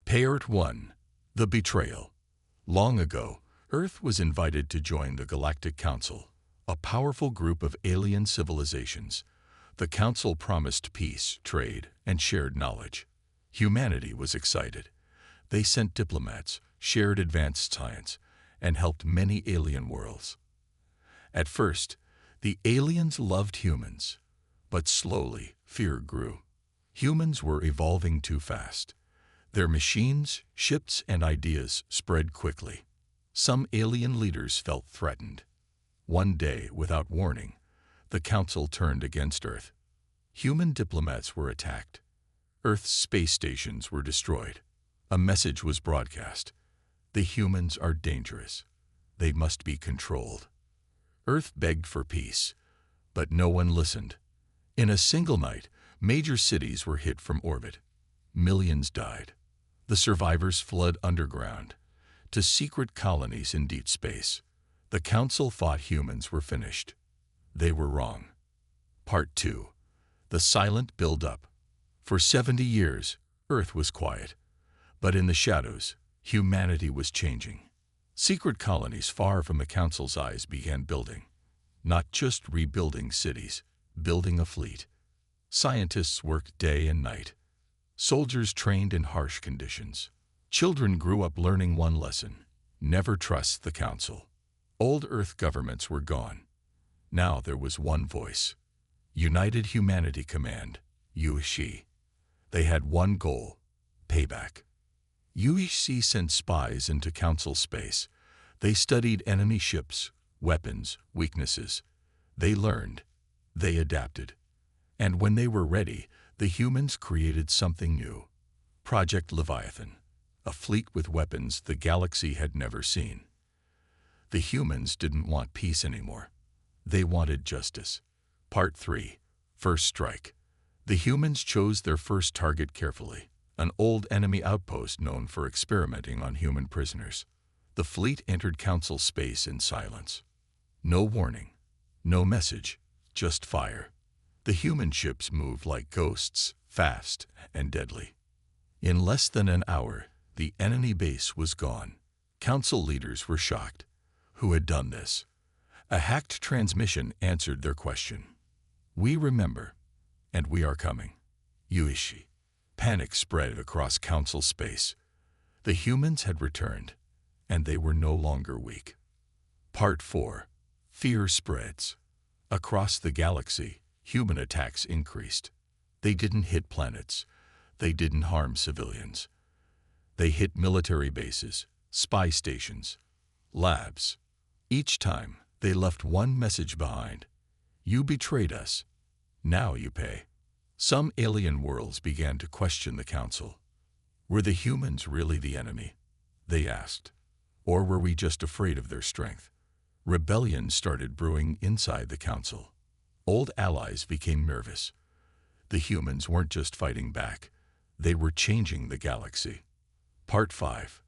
Part 1. The Betrayal. Long ago, Earth was invited to join the Galactic Council, a powerful group of alien civilizations. The Council promised peace, trade, and shared knowledge. Humanity was excited. They sent diplomats, shared advanced science, and helped many alien worlds. At first, the aliens loved humans, but slowly fear grew. Humans were evolving too fast. Their machines, ships, and ideas spread quickly. Some alien leaders felt threatened. One day, without warning, the Council turned against Earth. Human diplomats were attacked. Earth's space stations were destroyed. A message was broadcast. The humans are dangerous. They must be controlled. Earth begged for peace, but no one listened. In a single night, major cities were hit from orbit. Millions died. The survivors fled underground to secret colonies in deep space. The Council thought humans were finished. They were wrong. Part 2. The Silent Build-Up. For 70 years, Earth was quiet. But in the shadows, humanity was changing. Secret colonies far from the Council's eyes began building. Not just rebuilding cities, building a fleet. Scientists worked day and night. Soldiers trained in harsh conditions. Children grew up learning one lesson: never trust the Council. Old Earth governments were gone. Now there was one voice. United Humanity Command, HFY. They had one goal: payback. HFY sent spies into Council space. They studied enemy ships, weapons, weaknesses. They learned. They adapted. And when they were ready, the humans created something new. Project Leviathan, a fleet with weapons the galaxy had never seen. The humans didn't want peace anymore. They wanted justice. Part 3. First Strike. The humans chose their first target carefully, an old enemy outpost known for experimenting on human prisoners. The fleet entered Council space in silence. No warning, no message, just fire. The human ships moved like ghosts, fast and deadly. In less than an hour, the enemy base was gone. Council leaders were shocked. Who had done this? A hacked transmission answered their question. We remember, and we are coming. HFY. Panic spread across Council space. The humans had returned, and they were no longer weak. Part 4. Fear spreads. Across the galaxy, human attacks increased. They didn't hit planets. They didn't harm civilians. They hit military bases, spy stations, labs. Each time, they left one message behind. You betrayed us. Now you pay. Some alien worlds began to question the Council. Were the humans really the enemy? They asked. Or were we just afraid of their strength? Rebellion started brewing inside the Council. Old allies became nervous. The humans weren't just fighting back. They were changing the galaxy. Part 5.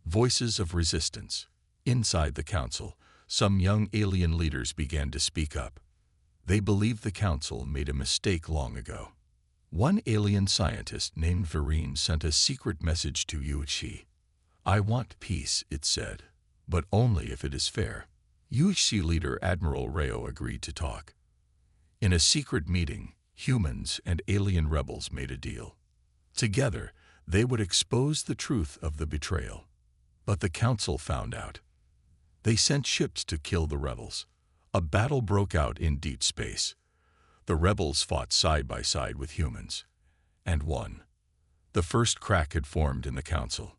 Voices of Resistance. Inside the Council, some young alien leaders began to speak up. They believed the Council made a mistake long ago. One alien scientist named Vereen sent a secret message to HFY. I want peace, it said, but only if it is fair. HFY leader Admiral Rao agreed to talk. In a secret meeting, humans and alien rebels made a deal. Together, they would expose the truth of the betrayal. But the Council found out. They sent ships to kill the rebels. A battle broke out in deep space. The rebels fought side by side with humans, and won. The first crack had formed in the Council.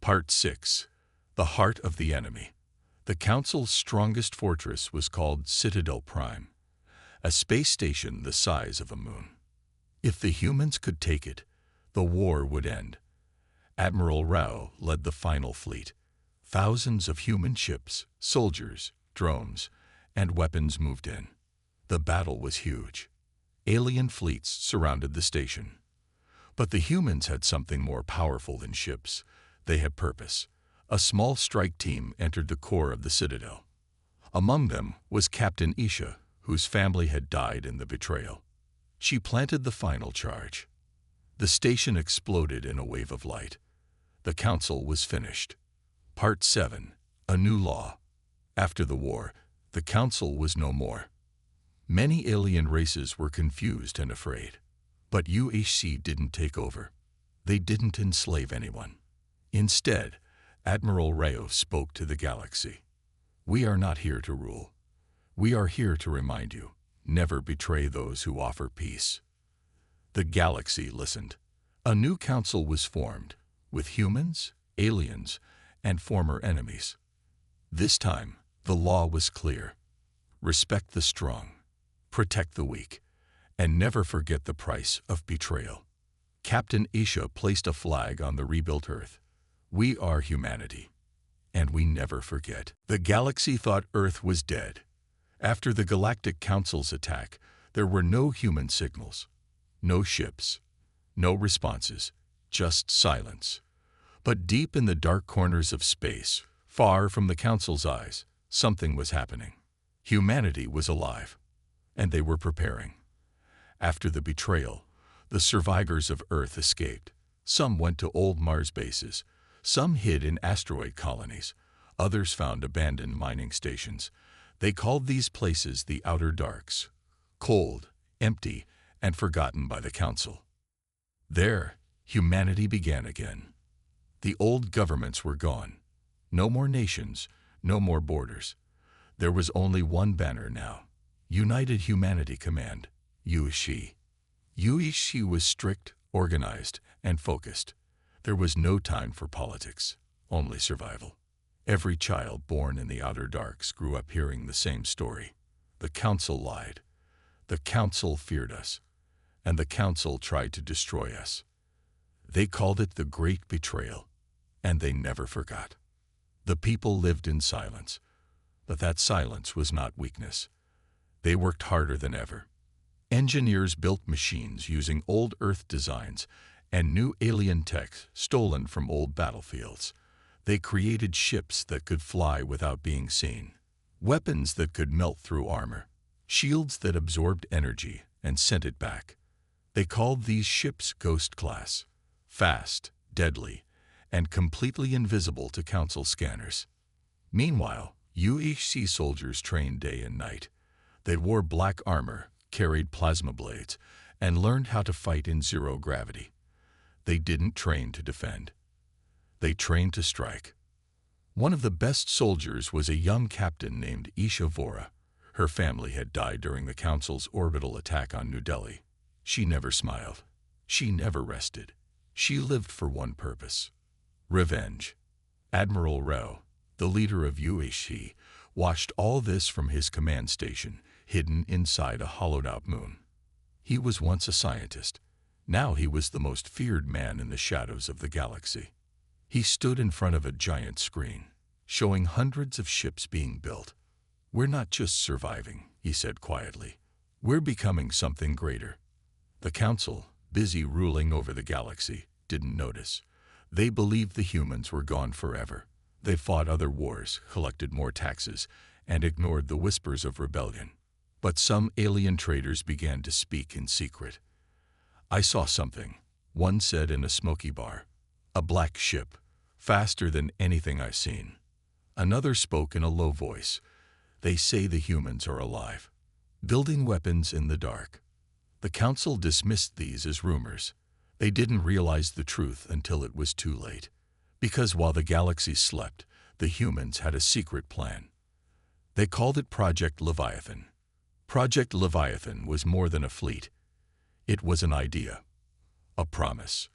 Part 6. The Heart of the Enemy. The Council's strongest fortress was called Citadel Prime, a space station the size of a moon. If the humans could take it, the war would end. Admiral Rao led the final fleet. Thousands of human ships, soldiers, drones, and weapons moved in. The battle was huge. Alien fleets surrounded the station. But the humans had something more powerful than ships. They had purpose. A small strike team entered the core of the Citadel. Among them was Captain Isha, whose family had died in the betrayal. She planted the final charge. The station exploded in a wave of light. The council was finished. Part 7. A New Law. After the war, the council was no more. Many alien races were confused and afraid. But UHC didn't take over. They didn't enslave anyone. Instead, Admiral Rao spoke to the galaxy. "We are not here to rule. We are here to remind you, never betray those who offer peace." The galaxy listened. A new council was formed, with humans, aliens, and former enemies. This time, the law was clear. Respect the strong, protect the weak, and never forget the price of betrayal. Captain Isha placed a flag on the rebuilt Earth. We are humanity, and we never forget. The galaxy thought Earth was dead. After the Galactic Council's attack, there were no human signals, no ships, no responses, just silence. But deep in the dark corners of space, far from the Council's eyes, something was happening. Humanity was alive, and they were preparing. After the betrayal, the survivors of Earth escaped. Some went to old Mars bases. Some hid in asteroid colonies. Others found abandoned mining stations. They called these places the Outer Darks, cold, empty, and forgotten by the Council. There, humanity began again. The old governments were gone. No more nations, no more borders. There was only one banner now. United Humanity Command, UHC. UHC was strict, organized, and focused. There was no time for politics, only survival. Every child born in the Outer Darks grew up hearing the same story. The Council lied. The Council feared us. And the Council tried to destroy us. They called it the Great Betrayal, and they never forgot. The people lived in silence, but that silence was not weakness. They worked harder than ever. Engineers built machines using old Earth designs and new alien tech stolen from old battlefields. They created ships that could fly without being seen, weapons that could melt through armor, shields that absorbed energy and sent it back. They called these ships Ghost Class, fast, deadly, and completely invisible to Council scanners. Meanwhile, UHC soldiers trained day and night. They wore black armor, carried plasma blades, and learned how to fight in zero gravity. They didn't train to defend. They trained to strike. One of the best soldiers was a young captain named HFY. Her family had died during the Council's orbital attack on New Delhi. She never smiled. She never rested. She lived for one purpose: revenge. Admiral Rao, the leader of UHC, watched all this from his command station, hidden inside a hollowed-out moon. He was once a scientist. Now he was the most feared man in the shadows of the galaxy. He stood in front of a giant screen, showing hundreds of ships being built. "We're not just surviving," he said quietly. "We're becoming something greater." The Council, busy ruling over the galaxy, didn't notice. They believed the humans were gone forever. They fought other wars, collected more taxes, and ignored the whispers of rebellion. But some alien traders began to speak in secret. "I saw something," one said in a smoky bar. "A black ship, faster than anything I've seen." Another spoke in a low voice. "They say the humans are alive, building weapons in the dark." The Council dismissed these as rumors. They didn't realize the truth until it was too late. Because while the galaxy slept, the humans had a secret plan. They called it Project Leviathan. Project Leviathan was more than a fleet. It was an idea, a promise.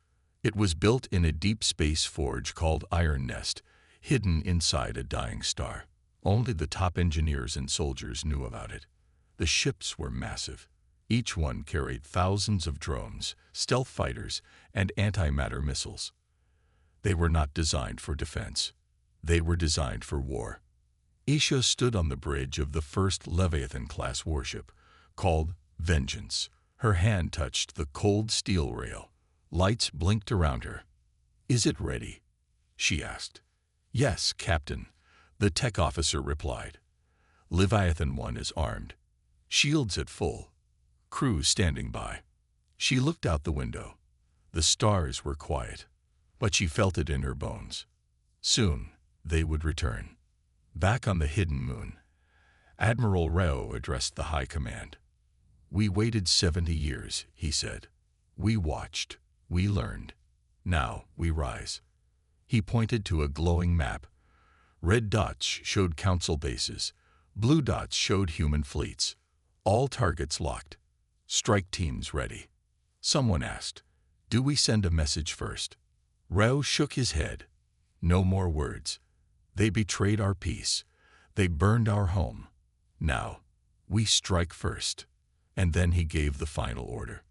It was built in a deep space forge called Iron Nest, hidden inside a dying star. Only the top engineers and soldiers knew about it. The ships were massive. Each one carried thousands of drones, stealth fighters, and antimatter missiles. They were not designed for defense. They were designed for war. Isha stood on the bridge of the first Leviathan-class warship, called Vengeance. Her hand touched the cold steel rail. Lights blinked around her. "Is it ready?" she asked. "Yes, Captain," the tech officer replied. Leviathan 1 is armed. Shields at full. Crew standing by. She looked out the window. The stars were quiet. but she felt it in her bones. Soon, they would return. Back on the hidden moon, Admiral Rao addressed the High Command. "We waited 70 years, he said. We watched, we learned. Now we rise." He pointed to a glowing map. Red dots showed council bases. Blue dots showed human fleets. All targets locked. Strike teams ready. Someone asked, "Do we send a message first?" Rao shook his head. "No more words. They betrayed our peace. They burned our home. Now, we strike first." And then he gave the final order.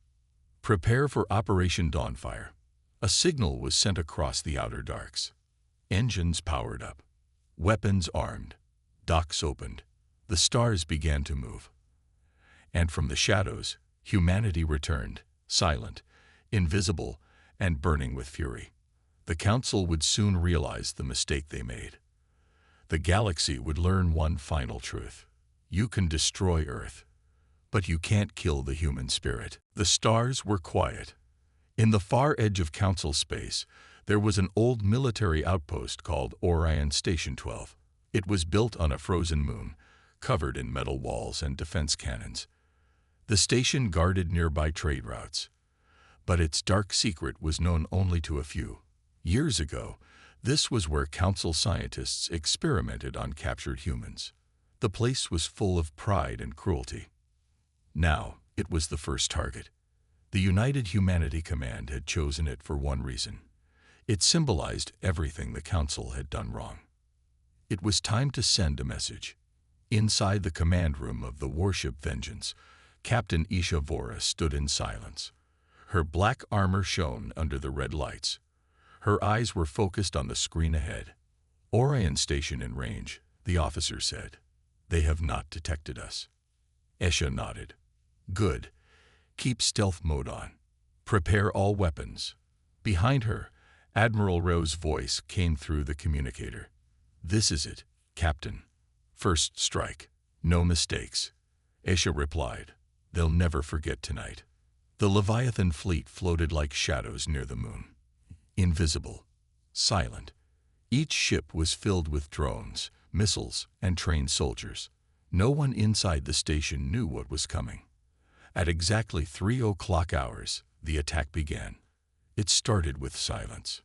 "Prepare for Operation Dawnfire." A signal was sent across the outer darks. Engines powered up. Weapons armed. Docks opened. The stars began to move. And from the shadows, humanity returned, silent, invisible, and burning with fury. The Council would soon realize the mistake they made. The galaxy would learn one final truth. You can destroy Earth, but you can't kill the human spirit. The stars were quiet. In the far edge of Council space, there was an old military outpost called Orion Station 12. It was built on a frozen moon, covered in metal walls and defense cannons. The station guarded nearby trade routes. But its dark secret was known only to a few. Years ago, this was where Council scientists experimented on captured humans. The place was full of pride and cruelty. Now, it was the first target. The United Humanity Command had chosen it for one reason. It symbolized everything the Council had done wrong. It was time to send a message. Inside the command room of the warship Vengeance, Captain HFY stood in silence. Her black armor shone under the red lights. Her eyes were focused on the screen ahead. "Orion Station in range," the officer said. "They have not detected us." Esha nodded. "Good. Keep stealth mode on. Prepare all weapons." Behind her, Admiral Rao's voice came through the communicator. "This is it, Captain. First strike. No mistakes." Esha replied. "They'll never forget tonight." The Leviathan fleet floated like shadows near the moon. Invisible. Silent. Each ship was filled with drones, missiles, and trained soldiers. No one inside the station knew what was coming. At exactly 3:00 hours, the attack began. It started with silence.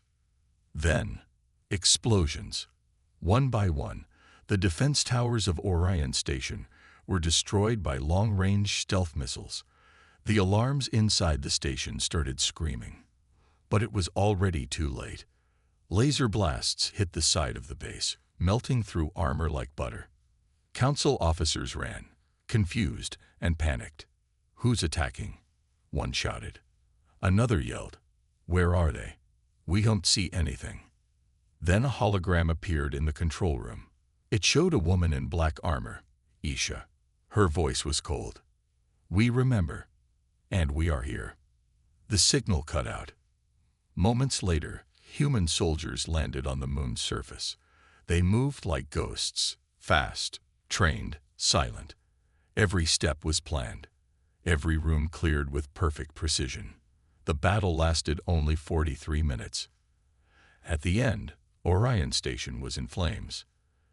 Then, explosions. One by one, the defense towers of Orion Station were destroyed by long-range stealth missiles. The alarms inside the station started screaming. But it was already too late. Laser blasts hit the side of the base, melting through armor like butter. Council officers ran, confused and panicked. "Who's attacking?" one shouted. Another yelled, "Where are they? We don't see anything." Then a hologram appeared in the control room. It showed a woman in black armor, Isha. Her voice was cold. "We remember, and we are here." The signal cut out. Moments later, human soldiers landed on the moon's surface. They moved like ghosts, fast, trained, silent. Every step was planned. Every room cleared with perfect precision. The battle lasted only 43 minutes. At the end, Orion Station was in flames.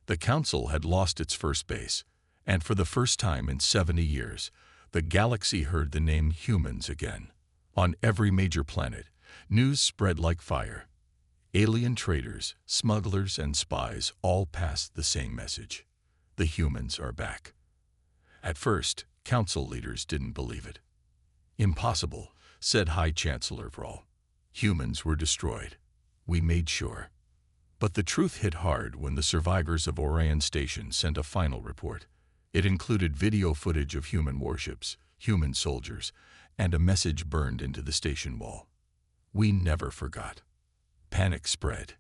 The Council had lost its first base, and for the first time in 70 years, the galaxy heard the name humans again. On every major planet, news spread like fire. Alien traders, smugglers, and spies all passed the same message. The humans are back. At first, Council leaders didn't believe it. "Impossible," said High Chancellor Vrol. "Humans were destroyed. We made sure." But the truth hit hard when the survivors of Orion Station sent a final report. It included video footage of human warships, human soldiers, and a message burned into the station wall. "We never forgot." Panic spread.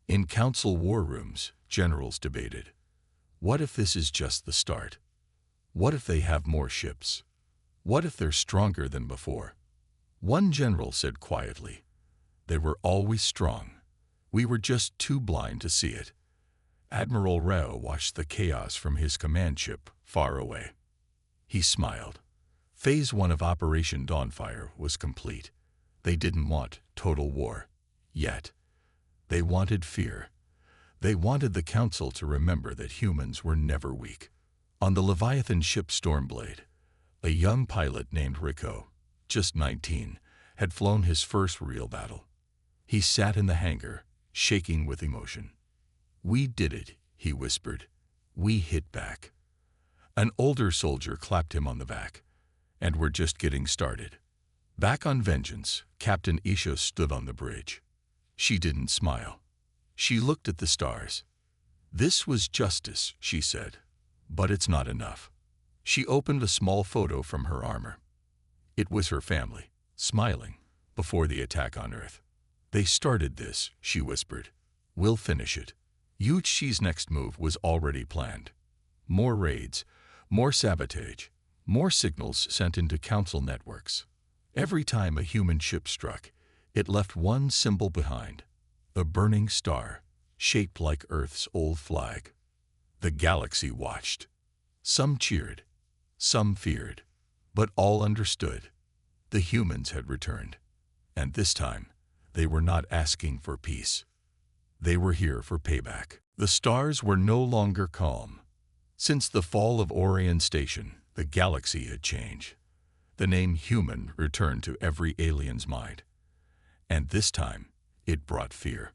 In Council war rooms, generals debated. What if this is just the start? What if they have more ships? What if they're stronger than before? One general said quietly, "They were always strong. We were just too blind to see it." Admiral Rao watched the chaos from his command ship far away. He smiled. Phase 1 of Operation Dawnfire was complete. They didn't want total war. Yet. They wanted fear. They wanted the Council to remember that humans were never weak. On the Leviathan ship Stormblade, a young pilot named Rico, just 19, had flown his first real battle. He sat in the hangar, shaking with emotion. "We did it," he whispered. "We hit back." An older soldier clapped him on the back. "And we're just getting started." Back on Vengeance, Captain Isha stood on the bridge. She didn't smile. She looked at the stars. "This was justice," she said, "but it's not enough." She opened a small photo from her armor. It was her family, smiling, before the attack on Earth. "They started this," she whispered. "We'll finish it." Yuichi's next move was already planned. More raids, more sabotage, more signals sent into Council networks. Every time a human ship struck, it left one symbol behind, a burning star, shaped like Earth's old flag. The galaxy watched. Some cheered, some feared, but all understood. The humans had returned, and this time, they were not asking for peace. They were here for payback. The stars were no longer calm. Since the fall of Orion Station, the galaxy had changed. The name human returned to every alien's mind. And this time, it brought fear.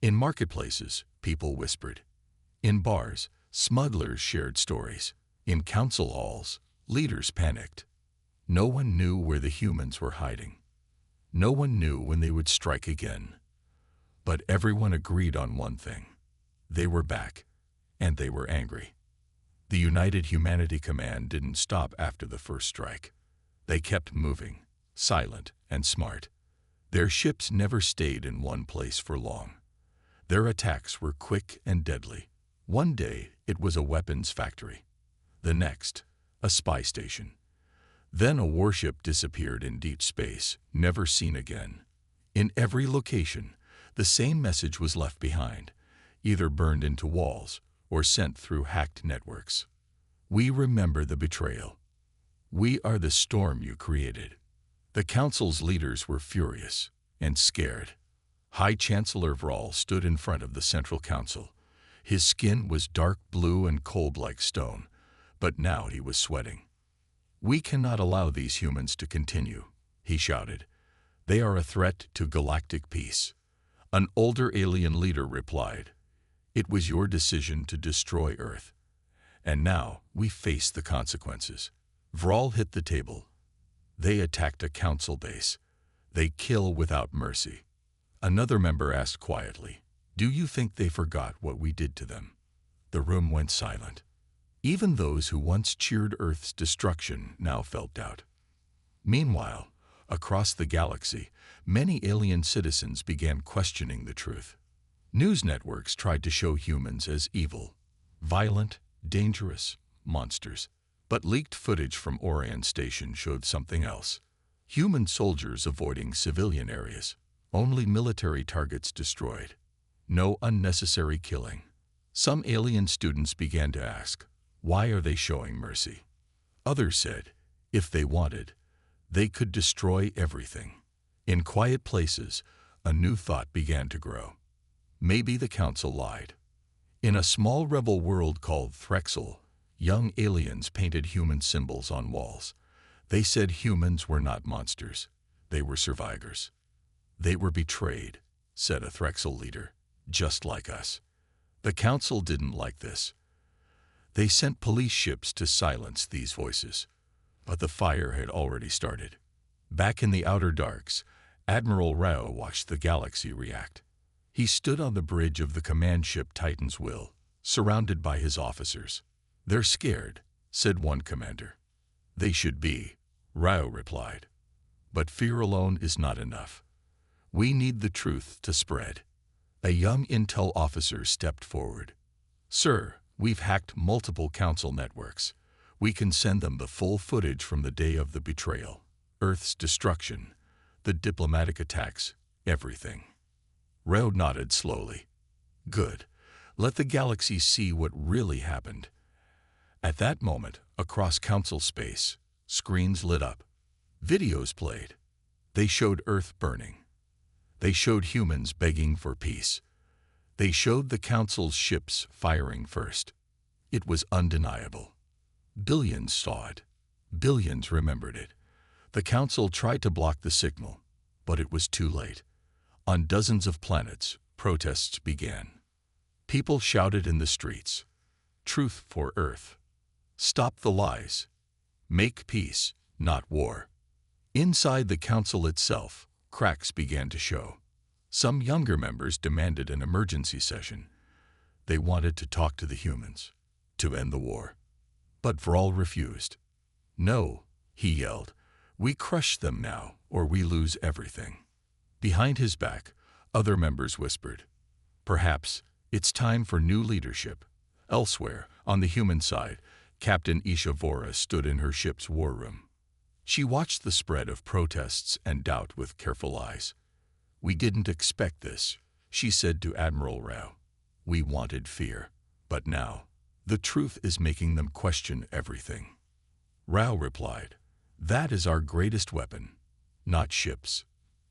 In marketplaces, people whispered. In bars, smugglers shared stories. In council halls, leaders panicked. No one knew where the humans were hiding. No one knew when they would strike again. But everyone agreed on one thing. They were back, and they were angry. The United Humanity Command didn't stop after the first strike. They kept moving, silent and smart. Their ships never stayed in one place for long. Their attacks were quick and deadly. One day, it was a weapons factory. The next, a spy station. Then a warship disappeared in deep space, never seen again. In every location, the same message was left behind, either burned into walls or sent through hacked networks. "We remember the betrayal. We are the storm you created." The Council's leaders were furious and scared. High Chancellor Vral stood in front of the Central Council. His skin was dark blue and cold like stone, but now he was sweating. "We cannot allow these humans to continue," he shouted. "They are a threat to galactic peace." An older alien leader replied, "It was your decision to destroy Earth, and now we face the consequences." Vral hit the table. "They attacked a council base. They kill without mercy." Another member asked quietly, "Do you think they forgot what we did to them?" The room went silent. Even those who once cheered Earth's destruction now felt doubt. Meanwhile, across the galaxy, many alien citizens began questioning the truth. News networks tried to show humans as evil, violent, dangerous monsters. But leaked footage from Orion Station showed something else. Human soldiers avoiding civilian areas. Only military targets destroyed. No unnecessary killing. Some alien students began to ask, why are they showing mercy? Others said, if they wanted, they could destroy everything. In quiet places, a new thought began to grow. Maybe the Council lied. In a small rebel world called Threxel, young aliens painted human symbols on walls. They said humans were not monsters. They were survivors. "They were betrayed," said a Threxel leader, "just like us." The Council didn't like this. They sent police ships to silence these voices. But the fire had already started. Back in the outer darks, Admiral Rao watched the galaxy react. He stood on the bridge of the command ship Titan's Will, surrounded by his officers. "They're scared," said one commander. "They should be," Rao replied. "But fear alone is not enough. We need the truth to spread." A young intel officer stepped forward. "Sir, we've hacked multiple council networks. We can send them the full footage from the day of the betrayal, Earth's destruction, the diplomatic attacks, everything." Rao nodded slowly. "Good. Let the galaxy see what really happened." At that moment, across council space, screens lit up. Videos played. They showed Earth burning. They showed humans begging for peace. They showed the Council's ships firing first. It was undeniable. Billions saw it. Billions remembered it. The Council tried to block the signal, but it was too late. On dozens of planets, protests began. People shouted in the streets, "Truth for Earth. Stop the lies. Make peace, not war." Inside the Council itself, cracks began to show. Some younger members demanded an emergency session. They wanted to talk to the humans, to end the war. But Vrall refused. "No," he yelled. "We crush them now, or we lose everything." Behind his back, other members whispered, "Perhaps it's time for new leadership." Elsewhere, on the human side, Captain HFY stood in her ship's war room. She watched the spread of protests and doubt with careful eyes. "We didn't expect this," she said to Admiral Rao. "We wanted fear, but now the truth is making them question everything." Rao replied, "That is our greatest weapon. Not ships,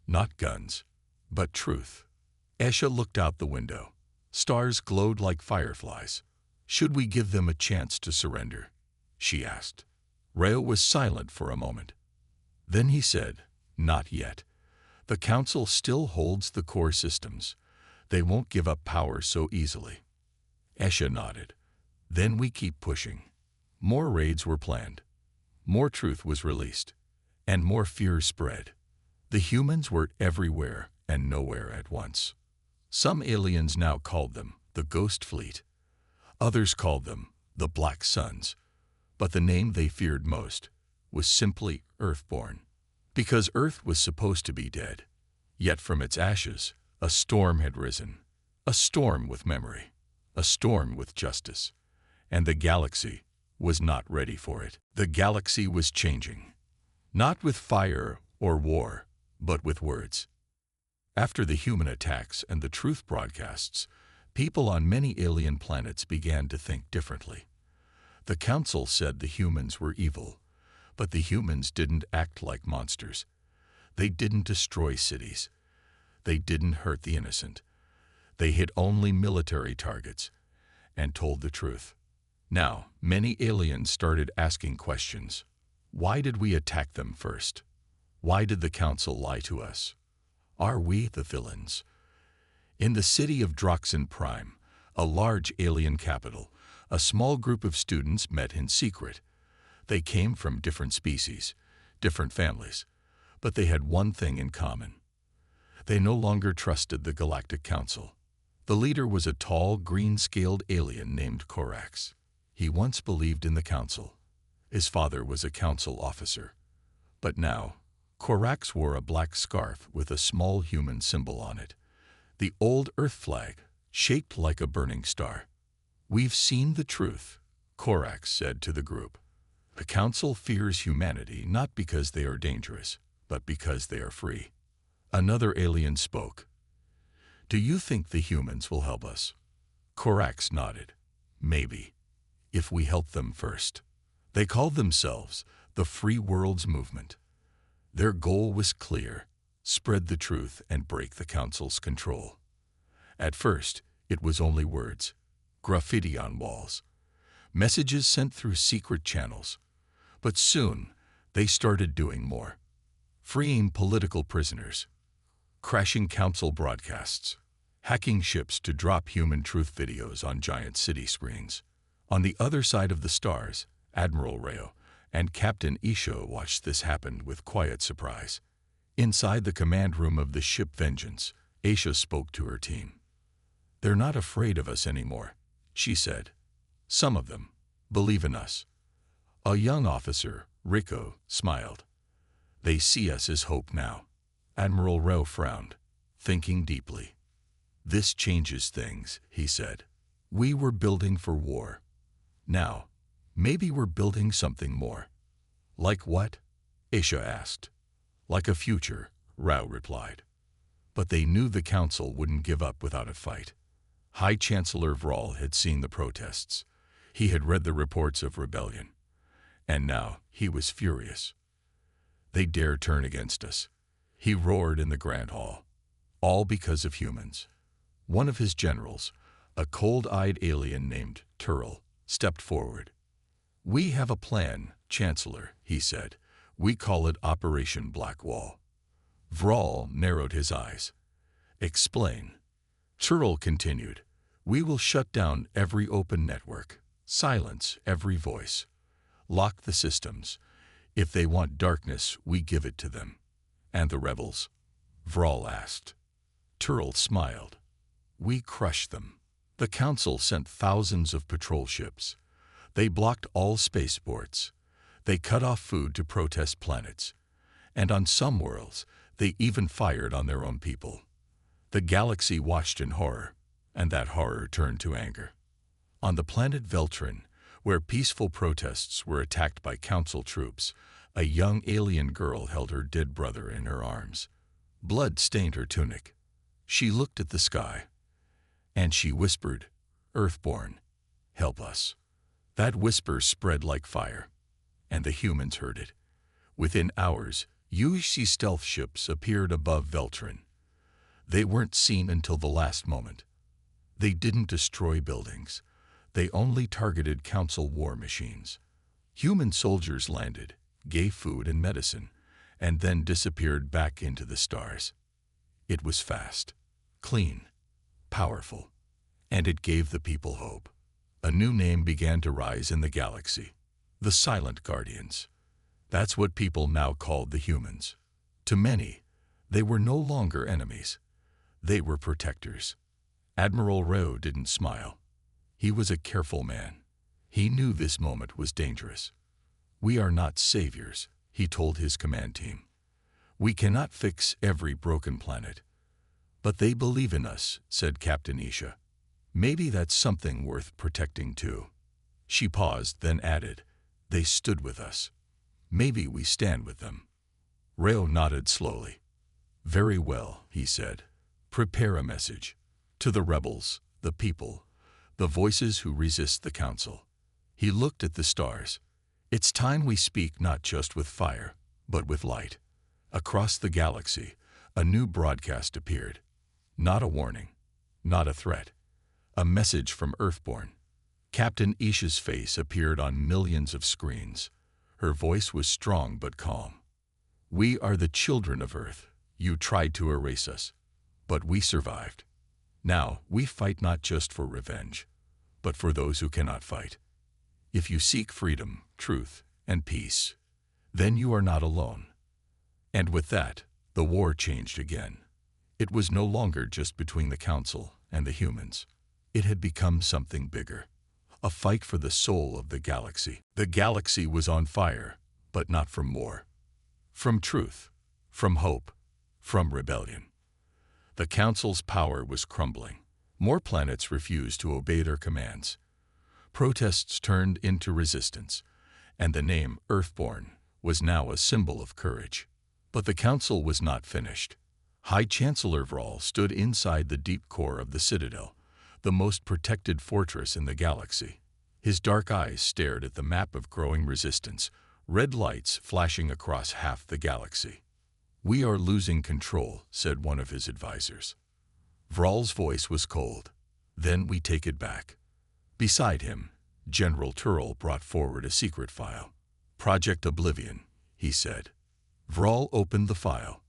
not guns, but truth." Esha looked out the window. Stars glowed like fireflies. "Should we give them a chance to surrender?" she asked. Rao was silent for a moment. Then he said, "Not yet. The Council still holds the core systems. They won't give up power so easily." Esha nodded. "Then we keep pushing." More raids were planned. More truth was released. And more fear spread. The humans were everywhere and nowhere at once. Some aliens now called them the Ghost Fleet. Others called them the Black Suns. But the name they feared most was simply Earthborn. Because Earth was supposed to be dead. Yet from its ashes, a storm had risen. A storm with memory. A storm with justice. And the galaxy was not ready for it. The galaxy was changing. Not with fire or war, but with words. After the human attacks and the truth broadcasts, people on many alien planets began to think differently. The Council said the humans were evil, but the humans didn't act like monsters. They didn't destroy cities. They didn't hurt the innocent. They hit only military targets and told the truth. Now, many aliens started asking questions. Why did we attack them first? Why did the Council lie to us? Are we the villains? In the city of Droxen Prime, a large alien capital, a small group of students met in secret. They came from different species, different families, but they had one thing in common. They no longer trusted the Galactic Council. The leader was a tall, green-scaled alien named Corax. He once believed in the Council. His father was a Council officer. But now, Corax wore a black scarf with a small human symbol on it. The old Earth flag, shaped like a burning star. "We've seen the truth," Corax said to the group. "The Council fears humanity not because they are dangerous, but because they are free." Another alien spoke. "Do you think the humans will help us?" Corax nodded. "Maybe, if we help them first." They called themselves the Free Worlds Movement. Their goal was clear: spread the truth and break the Council's control. At first, it was only words, graffiti on walls, messages sent through secret channels. But soon, they started doing more. Freeing political prisoners, crashing Council broadcasts, hacking ships to drop human truth videos on giant city screens. On the other side of the stars, Admiral Rao and Captain Isho watched this happen with quiet surprise. Inside the command room of the ship Vengeance, Aisha spoke to her team. "They're not afraid of us anymore," she said. "Some of them believe in us." A young officer, Rico, smiled. "They see us as hope now." Admiral Rao frowned, thinking deeply. "This changes things," he said. "We were building for war. Now, maybe we're building something more." "Like what?" Aisha asked. "Like a future," Rao replied. But they knew the Council wouldn't give up without a fight. High Chancellor Vrall had seen the protests. He had read the reports of rebellion. And now he was furious. "They dare turn against us," he roared in the Grand Hall. all because of humans. One of his generals, a cold-eyed alien named Turl, stepped forward. "We have a plan, Chancellor," he said. "We call it Operation Black Wall." Vral narrowed his eyes. "Explain." Turl continued. "We will shut down every open network, silence every voice, lock the systems. If they want darkness, we give it to them." "And the rebels?" Vral asked. Turl smiled. "We crush them." The Council sent thousands of patrol ships. They blocked all spaceports. They cut off food to protest planets. And on some worlds, they even fired on their own people. The galaxy watched in horror, and that horror turned to anger. On the planet Veltrin, where peaceful protests were attacked by Council troops, a young alien girl held her dead brother in her arms. Blood stained her tunic. She looked at the sky, and she whispered, "Earthborn, help us." That whisper spread like fire, and the humans heard it. Within hours, UHC stealth ships appeared above Veltrin. They weren't seen until the last moment. They didn't destroy buildings. They only targeted Council war machines. Human soldiers landed, gave food and medicine, and then disappeared back into the stars. It was fast, clean, powerful, and it gave the people hope. A new name began to rise in the galaxy: the Silent Guardians. That's what people now called the humans. To many, they were no longer enemies. They were protectors. Admiral Rao didn't smile. He was a careful man. He knew this moment was dangerous. "We are not saviors," he told his command team. "We cannot fix every broken planet." "But they believe in us," said Captain Isha. "Maybe that's something worth protecting too." She paused, then added, "They stood with us. Maybe we stand with them." Rao nodded slowly. "Very well," he said. "Prepare a message. To the rebels, the people, the voices who resist the Council." He looked at the stars. "It's time we speak not just with fire, but with light." Across the galaxy, a new broadcast appeared. Not a warning, not a threat. A message from Earthborn. Captain Isha's face appeared on millions of screens. Her voice was strong but calm. "We are the children of Earth. You tried to erase us, but we survived. Now we fight not just for revenge, but for those who cannot fight. If you seek freedom, truth, and peace, then you are not alone." And with that, the war changed again. It was no longer just between the Council and the humans. It had become something bigger. A fight for the soul of the galaxy. The galaxy was on fire, but not from war. From truth, from hope, from rebellion. The Council's power was crumbling. More planets refused to obey their commands. Protests turned into resistance, and the name Earthborn was now a symbol of courage. But the Council was not finished. High Chancellor Vral stood inside the deep core of the Citadel, the most protected fortress in the galaxy. His dark eyes stared at the map of growing resistance, red lights flashing across half the galaxy. "We are losing control," said one of his advisors. Vral's voice was cold. "Then we take it back." Beside him, General Turl brought forward a secret file. "Project Oblivion," he said. Vral opened the file.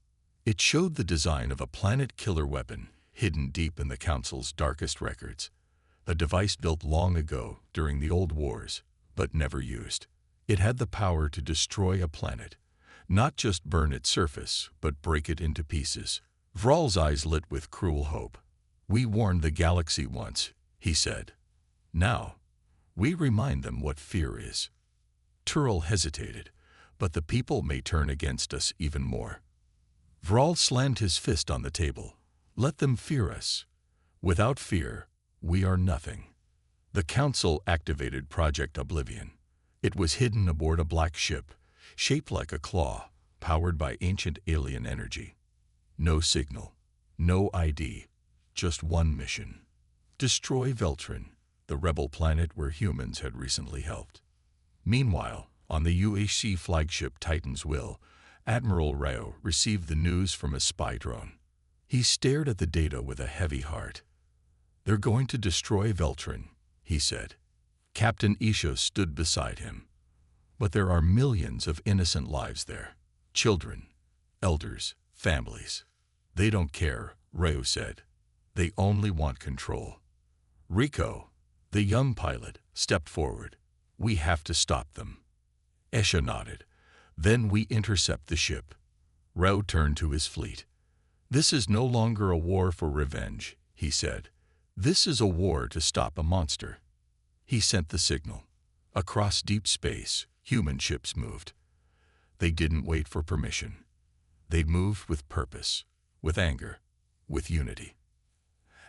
It showed the design of a planet-killer weapon hidden deep in the Council's darkest records. A device built long ago during the old wars, but never used. It had the power to destroy a planet, not just burn its surface, but break it into pieces. Vral's eyes lit with cruel hope. "We warned the galaxy once," he said. "Now, we remind them what fear is." Turl hesitated, "But the people may turn against us even more." Vral slammed his fist on the table. "Let them fear us. Without fear, we are nothing." The Council activated Project Oblivion. It was hidden aboard a black ship, shaped like a claw, powered by ancient alien energy. No signal, no ID, just one mission: destroy Veltrin, the rebel planet where humans had recently helped. Meanwhile, on the UHC flagship Titan's Will, Admiral Rao received the news from a spy drone. He stared at the data with a heavy heart. "They're going to destroy Veltrin," he said. Captain Isha stood beside him. "But there are millions of innocent lives there. Children, elders, families. They don't care," Reo said. "They only want control." Rico, the young pilot, stepped forward. "We have to stop them." Esha nodded. "Then we intercept the ship." Reo turned to his fleet. "This is no longer a war for revenge," he said. "This is a war to stop a monster." He sent the signal. Across deep space, human ships moved. They didn't wait for permission. They moved with purpose, with anger, with unity.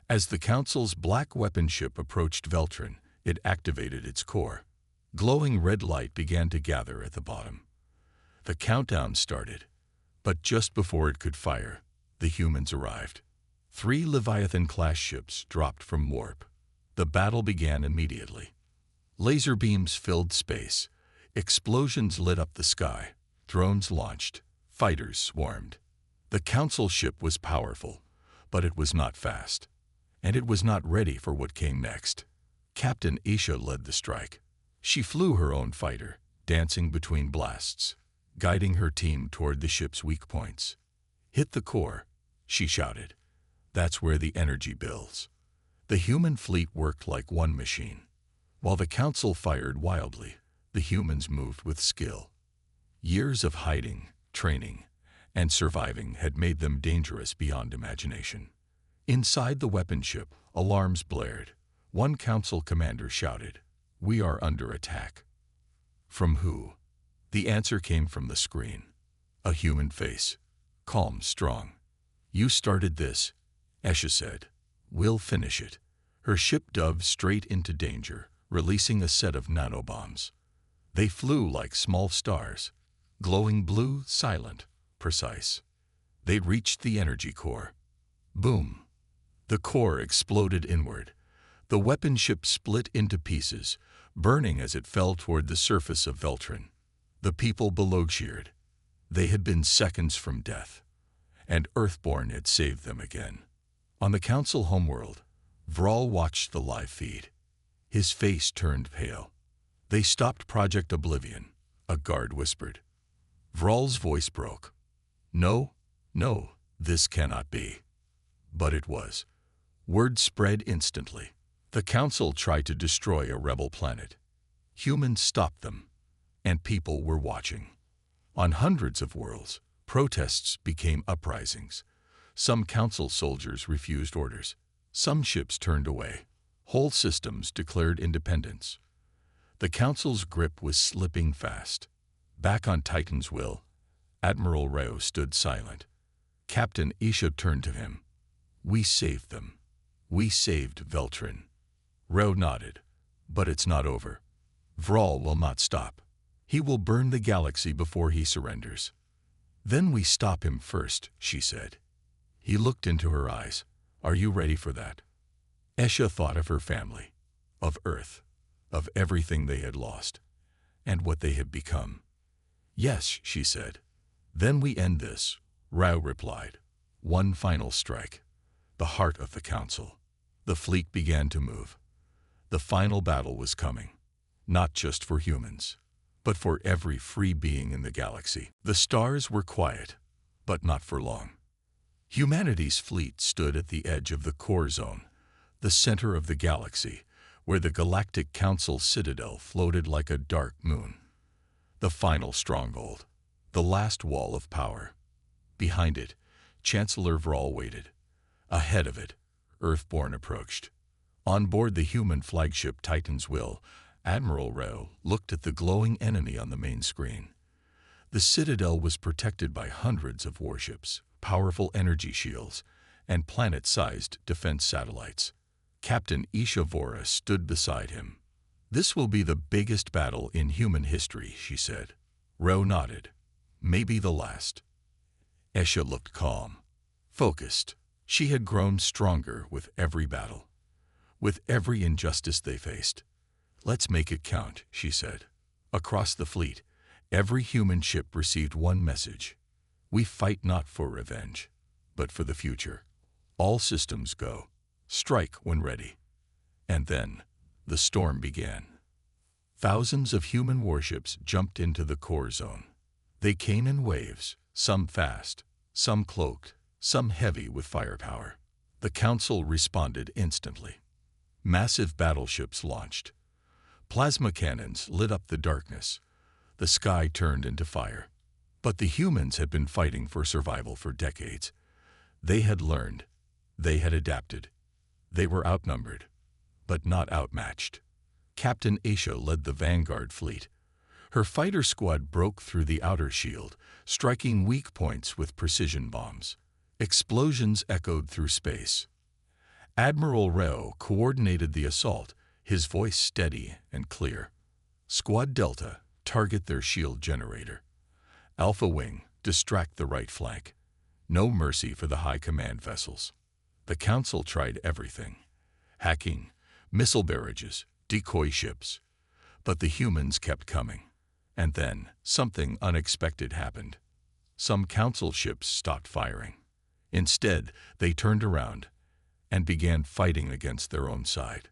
As the Council's black weapon ship approached Veltrin, it activated its core. Glowing red light began to gather at the bottom. The countdown started, but just before it could fire, the humans arrived. 3 Leviathan-class ships dropped from warp. The battle began immediately. Laser beams filled space. Explosions lit up the sky. Drones launched. Fighters swarmed. The Council ship was powerful, but it was not fast. And it was not ready for what came next. Captain Isha led the strike. She flew her own fighter, dancing between blasts, guiding her team toward the ship's weak points. "Hit the core," she shouted. "That's where the energy builds." The human fleet worked like one machine. While the Council fired wildly, the humans moved with skill. Years of hiding, training, and surviving had made them dangerous beyond imagination. Inside the weapon ship, alarms blared. One Council commander shouted, "We are under attack." From who? The answer came from the screen. A human face, calm, strong. "You started this," Esha said. "We'll finish it." Her ship dove straight into danger, releasing a set of nanobombs. They flew like small stars, glowing blue, silent, precise. They reached the energy core. Boom! The core exploded inward. The weapon ship split into pieces, burning as it fell toward the surface of Veltrin. The people below cheered. They had been seconds from death, and Earthborn had saved them again. On the Council homeworld, Vral watched the live feed. His face turned pale. "They stopped Project Oblivion," a guard whispered. Vral's voice broke. "No, no, this cannot be." But it was. Word spread instantly. The Council tried to destroy a rebel planet. Humans stopped them, and people were watching. On hundreds of worlds, protests became uprisings. Some Council soldiers refused orders. Some ships turned away. Whole systems declared independence. The Council's grip was slipping fast. Back on Titan's will, Admiral Reo stood silent. Captain Isha turned to him. "We saved them. We saved Veltrin." Reo nodded. "But it's not over. Vral will not stop. He will burn the galaxy before he surrenders." "Then we stop him first," she said. He looked into her eyes. "Are you ready for that?" Esha thought of her family, of Earth, of everything they had lost, and what they had become. "Yes," she said. "Then we end this," Rao replied. "One final strike." The heart of the Council. The fleet began to move. The final battle was coming, not just for humans, but for every free being in the galaxy. The stars were quiet, but not for long. Humanity's fleet stood at the edge of the core zone, the center of the galaxy, where the Galactic Council citadel floated like a dark moon. The final stronghold, the last wall of power. Behind it, Chancellor Vral waited. Ahead of it, Earthborn approached. On board the human flagship Titan's Will, Admiral Reo looked at the glowing enemy on the main screen. The citadel was protected by hundreds of warships, powerful energy shields, and planet-sized defense satellites. Captain Isha Vora stood beside him. "This will be the biggest battle in human history," she said. Reo nodded. "Maybe the last." Esha looked calm, focused. She had grown stronger with every battle, with every injustice they faced. "Let's make it count," she said. Across the fleet, every human ship received one message. "We fight not for revenge, but for the future." All systems go. Strike when ready. And then, the storm began. Thousands of human warships jumped into the core zone. They came in waves, some fast, some cloaked, some heavy with firepower. The Council responded instantly. Massive battleships launched. Plasma cannons lit up the darkness. The sky turned into fire. But the humans had been fighting for survival for decades. They had learned. They had adapted. They were outnumbered, but not outmatched. Captain Aisha led the Vanguard fleet. Her fighter squad broke through the outer shield, striking weak points with precision bombs. Explosions echoed through space. Admiral Rao coordinated the assault, his voice steady and clear. Squad Delta, target their shield generator. Alpha Wing, distract the right flank. No mercy for the high command vessels. The Council tried everything. Hacking, missile barrages, decoy ships. But the humans kept coming. And then, something unexpected happened. Some Council ships stopped firing. Instead, they turned around and began fighting against their own side.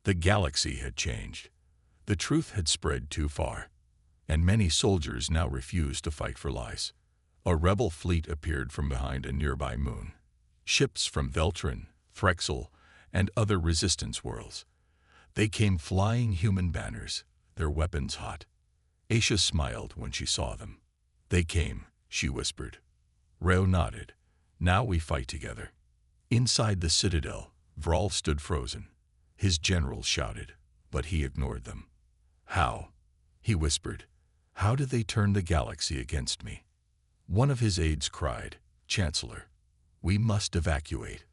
The galaxy had changed. The truth had spread too far, and many soldiers now refused to fight for lies. A rebel fleet appeared from behind a nearby moon. Ships from Veltrin, Threxel, and other resistance worlds. They came flying human banners, their weapons hot. Aisha smiled when she saw them. They came, she whispered. Rao nodded. Now we fight together. Inside the citadel, Vral stood frozen. His generals shouted, but he ignored them. How? He whispered. How did they turn the galaxy against me? One of his aides cried, Chancellor, we must evacuate.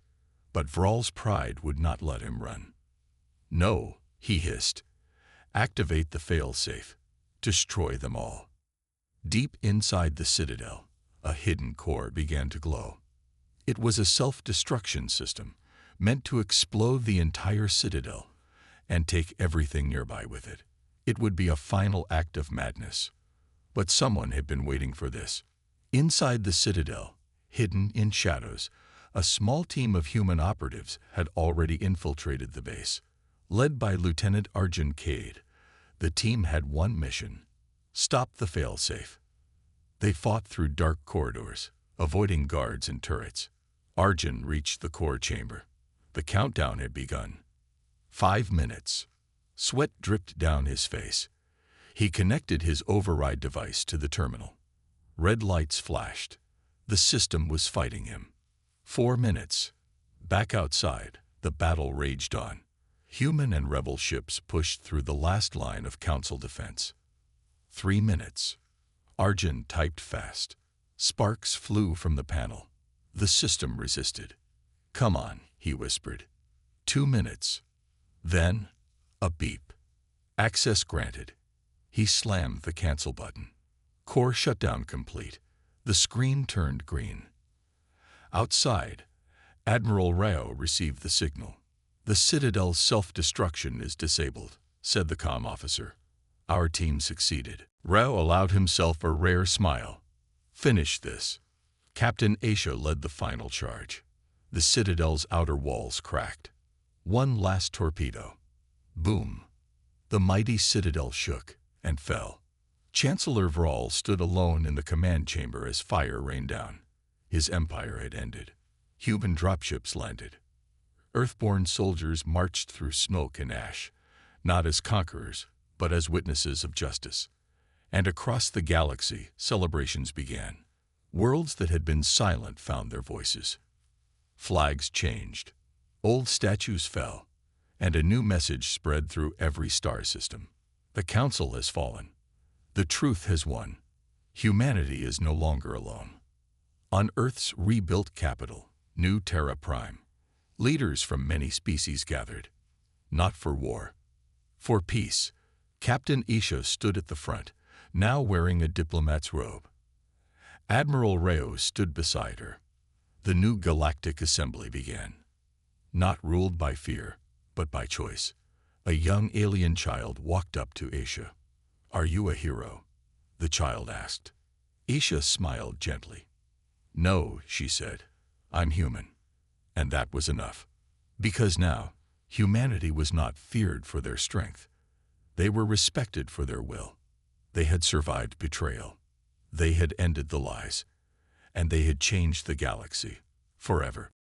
But Vral's pride would not let him run. No, he hissed. Activate the failsafe. Destroy them all. Deep inside the citadel, a hidden core began to glow. It was a self-destruction system, meant to explode the entire citadel and take everything nearby with it. It would be a final act of madness. But someone had been waiting for this. Inside the citadel, hidden in shadows, a small team of human operatives had already infiltrated the base. Led by Lieutenant Arjun Cade, the team had one mission: stop the failsafe. They fought through dark corridors, avoiding guards and turrets. Arjun reached the core chamber. The countdown had begun. 5 minutes. Sweat dripped down his face. He connected his override device to the terminal. Red lights flashed. The system was fighting him. 4 minutes. Back outside, the battle raged on. Human and rebel ships pushed through the last line of Council defense. 3 minutes. Arjun typed fast. Sparks flew from the panel. The system resisted. Come on, he whispered. 2 minutes. Then, a beep. Access granted. He slammed the cancel button. Core shutdown complete. The screen turned green. Outside, Admiral Rao received the signal. The Citadel's self-destruction is disabled, said the comm officer. Our team succeeded. Rao allowed himself a rare smile. Finish this. Captain Aisha led the final charge. The Citadel's outer walls cracked. One last torpedo. Boom. The mighty Citadel shook and fell. Chancellor Vral stood alone in the command chamber as fire rained down. His empire had ended. Human dropships landed. Earthborn soldiers marched through smoke and ash, not as conquerors, but as witnesses of justice. And across the galaxy, celebrations began. Worlds that had been silent found their voices. Flags changed. Old statues fell, and a new message spread through every star system. The Council has fallen. The truth has won. Humanity is no longer alone. On Earth's rebuilt capital, New Terra Prime, leaders from many species gathered. Not for war. For peace. Captain Isha stood at the front, now wearing a diplomat's robe. Admiral Rao stood beside her. The new Galactic Assembly began. Not ruled by fear, but by choice. A young alien child walked up to Aisha. Are you a hero? The child asked. Aisha smiled gently. No, she said. I'm human. And that was enough. Because now, humanity was not feared for their strength. They were respected for their will. They had survived betrayal. They had ended the lies. And they had changed the galaxy forever.